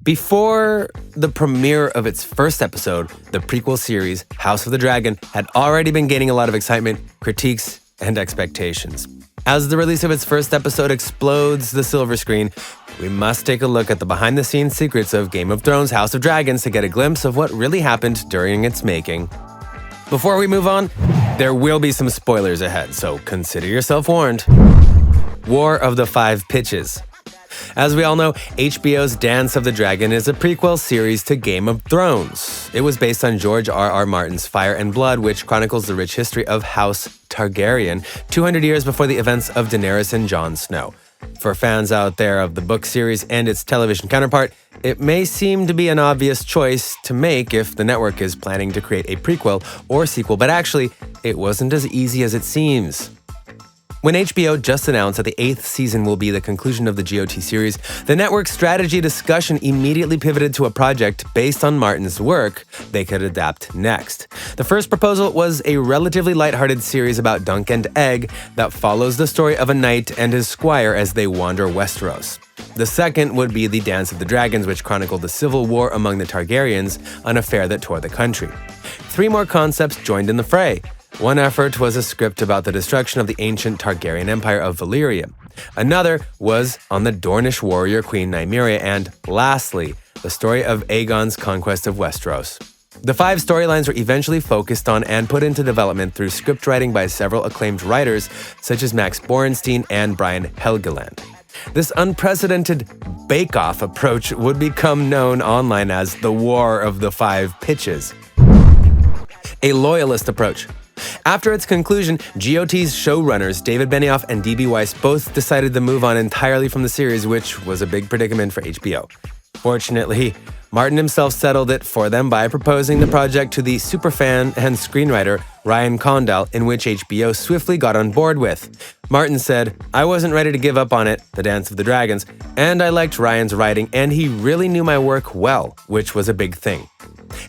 Before the premiere of its first episode, the prequel series, House of the Dragon, had already been gaining a lot of excitement, critiques, and expectations. As the release of its first episode explodes the silver screen, we must take a look at the behind-the-scenes secrets of Game of Thrones House of Dragons to get a glimpse of what really happened during its making. Before we move on, there will be some spoilers ahead, so consider yourself warned. War of the Five Pitches. As we all know, HBO's Dance of the Dragon is a prequel series to Game of Thrones. It was based on George R.R. Martin's Fire and Blood, which chronicles the rich history of House Targaryen 200 years before the events of Daenerys and Jon Snow. For fans out there of the book series and its television counterpart, it may seem to be an obvious choice to make if the network is planning to create a prequel or sequel, but actually, it wasn't as easy as it seems. When HBO just announced that the 8th season will be the conclusion of the GOT series, the network's strategy discussion immediately pivoted to a project based on Martin's work they could adapt next. The first proposal was a relatively lighthearted series about Dunk and Egg that follows the story of a knight and his squire as they wander Westeros. The second would be The Dance of the Dragons, which chronicled the civil war among the Targaryens, an affair that tore the country. 3 more concepts joined in the fray. One effort was a script about the destruction of the ancient Targaryen Empire of Valyria. Another was on the Dornish warrior Queen Nymeria, and lastly, the story of Aegon's conquest of Westeros. The 5 storylines were eventually focused on and put into development through script writing by several acclaimed writers such as Max Borenstein and Brian Helgeland. This unprecedented bake-off approach would become known online as the War of the Five Pitches. A Loyalist Approach. After its conclusion, GOT's showrunners David Benioff and D.B. Weiss both decided to move on entirely from the series, which was a big predicament for HBO. Fortunately, Martin himself settled it for them by proposing the project to the superfan and screenwriter Ryan Condal, in which HBO swiftly got on board with. Martin said, "I wasn't ready to give up on it, The Dance of the Dragons, and I liked Ryan's writing, and he really knew my work well, which was a big thing."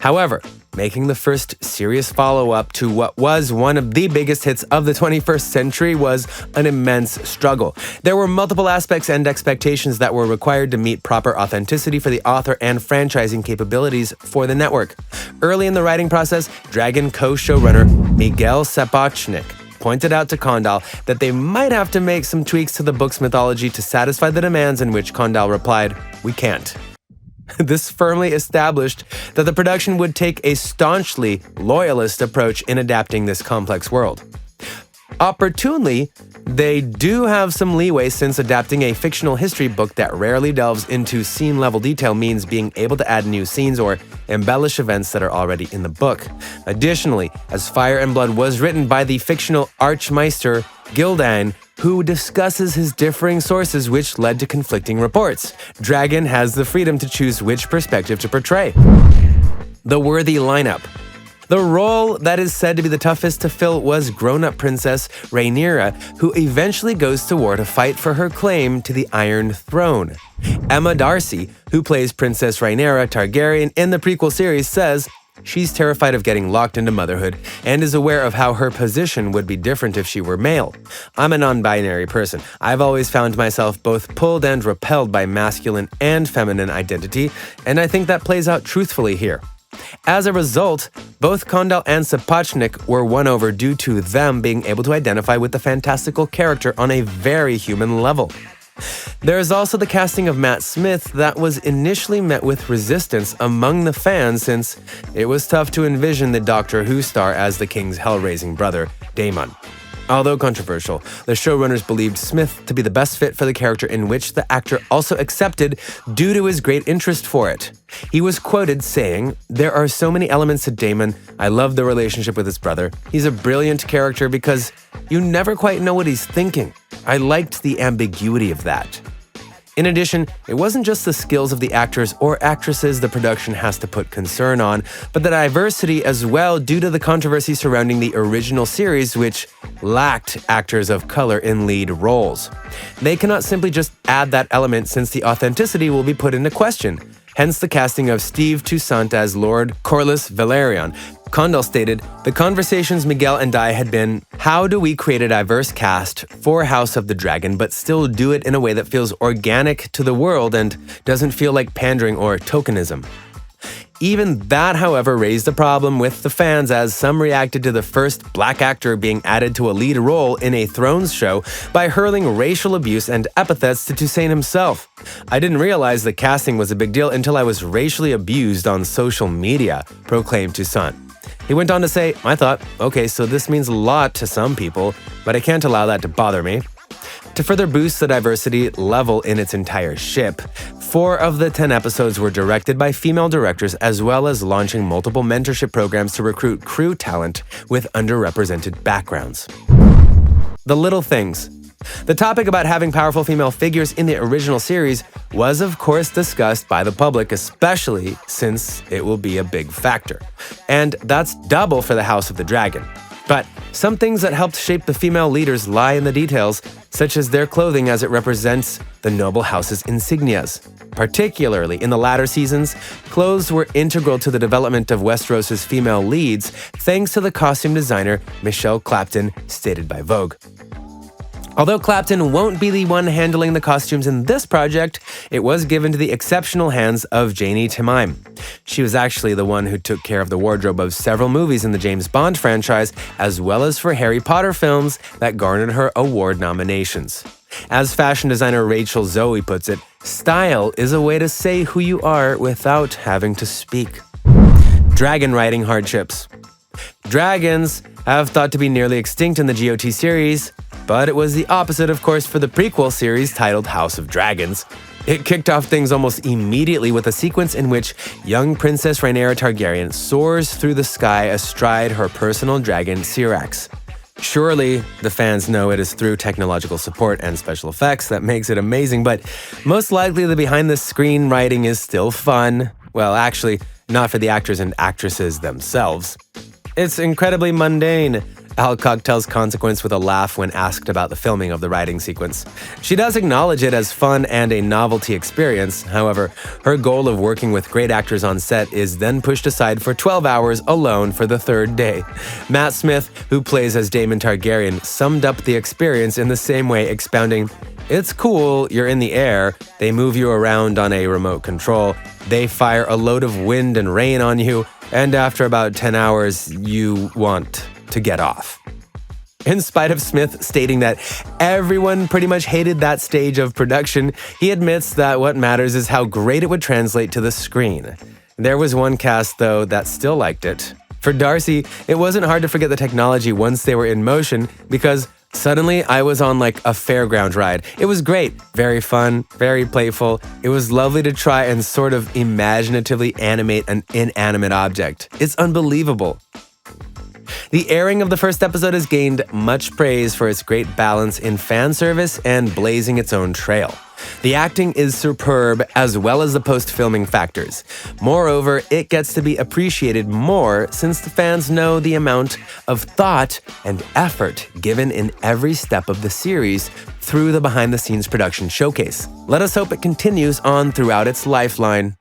However, making the first serious follow-up to what was one of the biggest hits of the 21st century was an immense struggle. There were multiple aspects and expectations that were required to meet proper authenticity for the author and franchising capabilities for the network. Early in the writing process, Dragon co-showrunner Miguel Sapochnik pointed out to Condal that they might have to make some tweaks to the book's mythology to satisfy the demands, in which Condal replied, "We can't." This firmly established that the production would take a staunchly loyalist approach in adapting this complex world. Opportunely, they do have some leeway, since adapting a fictional history book that rarely delves into scene-level detail means being able to add new scenes or embellish events that are already in the book. Additionally, as Fire and Blood was written by the fictional Archmeister Gildan, who discusses his differing sources, which led to conflicting reports, Dragon has the freedom to choose which perspective to portray. The worthy lineup. The role that is said to be the toughest to fill was grown-up Princess Rhaenyra, who eventually goes to war to fight for her claim to the Iron Throne. Emma Darcy, who plays Princess Rhaenyra Targaryen in the prequel series, says she's terrified of getting locked into motherhood and is aware of how her position would be different if she were male. I'm a non-binary person. I've always found myself both pulled and repelled by masculine and feminine identity, and I think that plays out truthfully here. As a result, both Condal and Sapochnik were won over due to them being able to identify with the fantastical character on a very human level. There is also the casting of Matt Smith that was initially met with resistance among the fans, since it was tough to envision the Doctor Who star as the King's hell-raising brother, Daemon. Although controversial, the showrunners believed Smith to be the best fit for the character, in which the actor also accepted due to his great interest for it. He was quoted saying, "There are so many elements to Daemon. I love the relationship with his brother. He's a brilliant character because you never quite know what he's thinking. I liked the ambiguity of that." In addition, it wasn't just the skills of the actors or actresses the production has to put concern on, but the diversity as well, due to the controversy surrounding the original series, which lacked actors of color in lead roles. They cannot simply just add that element, since the authenticity will be put into question. Hence the casting of Steve Toussaint as Lord Corlys Velaryon, Condell stated, "The conversations Miguel and I had been, how do we create a diverse cast for House of the Dragon but still do it in a way that feels organic to the world and doesn't feel like pandering or tokenism?" Even that, however, raised a problem with the fans, as some reacted to the first black actor being added to a lead role in a Thrones show by hurling racial abuse and epithets to Toussaint himself. "I didn't realize the casting was a big deal until I was racially abused on social media," proclaimed Toussaint. He went on to say, "I thought, okay, so this means a lot to some people, but I can't allow that to bother me." To further boost the diversity level in its entire ship, 4 of the 10 episodes were directed by female directors, as well as launching multiple mentorship programs to recruit crew talent with underrepresented backgrounds. The little things. The topic about having powerful female figures in the original series was of course discussed by the public, especially since it will be a big factor. And that's double for the House of the Dragon. But some things that helped shape the female leaders lie in the details, such as their clothing as it represents the noble house's insignias. Particularly in the latter seasons, clothes were integral to the development of Westeros' female leads, thanks to the costume designer Michelle Clapton, stated by Vogue. Although Clapton won't be the one handling the costumes in this project, it was given to the exceptional hands of Janie Timime. She was actually the one who took care of the wardrobe of several movies in the James Bond franchise, as well as for Harry Potter films that garnered her award nominations. As fashion designer Rachel Zoe puts it, "Style is a way to say who you are without having to speak." Dragon riding hardships. Dragons have thought to be nearly extinct in the GOT series, but it was the opposite, of course, for the prequel series titled House of Dragons. It kicked off things almost immediately with a sequence in which young Princess Rhaenyra Targaryen soars through the sky astride her personal dragon, Syrax. Surely, the fans know it is through technological support and special effects that makes it amazing, but most likely the behind-the-screen writing is still fun. Well, actually, not for the actors and actresses themselves. "It's incredibly mundane," Alcock tells Consequence with a laugh when asked about the filming of the riding sequence. She does acknowledge it as fun and a novelty experience. However, her goal of working with great actors on set is then pushed aside for 12 hours alone for the third day. Matt Smith, who plays as Daemon Targaryen, summed up the experience in the same way, expounding, "It's cool, you're in the air, they move you around on a remote control, they fire a load of wind and rain on you, and after about 10 hours, you want to get off." In spite of Smith stating that everyone pretty much hated that stage of production, he admits that what matters is how great it would translate to the screen. There was one cast, though, that still liked it. For Darcy, it wasn't hard to forget the technology once they were in motion, because suddenly I was on like a fairground ride. It was great, very fun, very playful. It was lovely to try and sort of imaginatively animate an inanimate object. It's unbelievable. The airing of the first episode has gained much praise for its great balance in fan service and blazing its own trail. The acting is superb, as well as the post-filming factors. Moreover, it gets to be appreciated more since the fans know the amount of thought and effort given in every step of the series through the behind-the-scenes production showcase. Let us hope it continues on throughout its lifeline.